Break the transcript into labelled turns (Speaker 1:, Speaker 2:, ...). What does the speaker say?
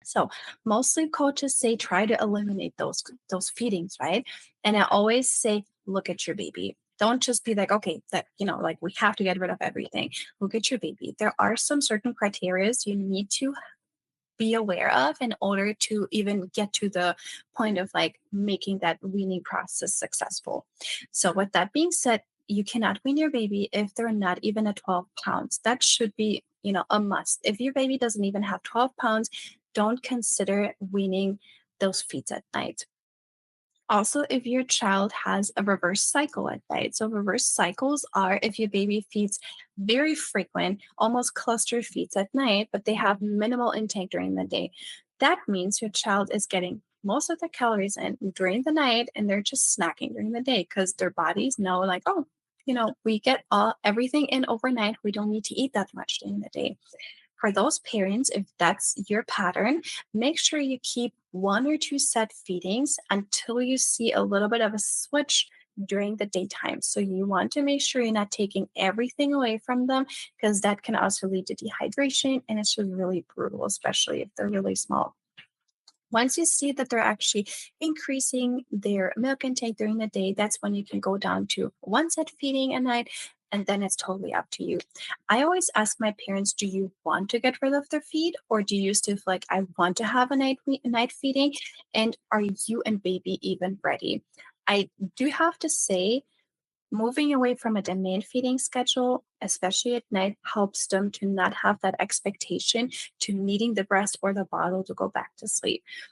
Speaker 1: So mostly coaches say try to eliminate those feedings, right? And I always say look at your baby. Don't just be like, okay, that like we have to get rid of everything. Look at your baby. There are some certain criteria you need to be aware of in order to even get to the point of like making that weaning process successful. So, with that being said, you cannot wean your baby if they're not even at 12 pounds. That should be, a must. If your baby doesn't even have 12 pounds, don't consider weaning those feeds at night. Also, if your child has a reverse cycle at night. So, reverse cycles are if your baby feeds very frequent, almost cluster feeds at night, but they have minimal intake during the day. That means your child is getting most of the calories in during the night and they're just snacking during the day because their bodies know, like, oh, we get everything in overnight. We don't need to eat that much during the day. For those parents, if that's your pattern, make sure you keep one or two set feedings until you see a little bit of a switch during the daytime. So you want to make sure you're not taking everything away from them because that can also lead to dehydration and it's just really brutal, especially if they're really small. Once you see that they're actually increasing their milk intake during the day, that's when you can go down to one set feeding a night, and then it's totally up to you. I always ask my parents, do you want to get rid of their feed, or do you still feel like I want to have a night feeding? And are you and baby even ready? I do have to say, moving away from a domain feeding schedule, especially at night, helps them to not have that expectation to needing the breast or the bottle to go back to sleep.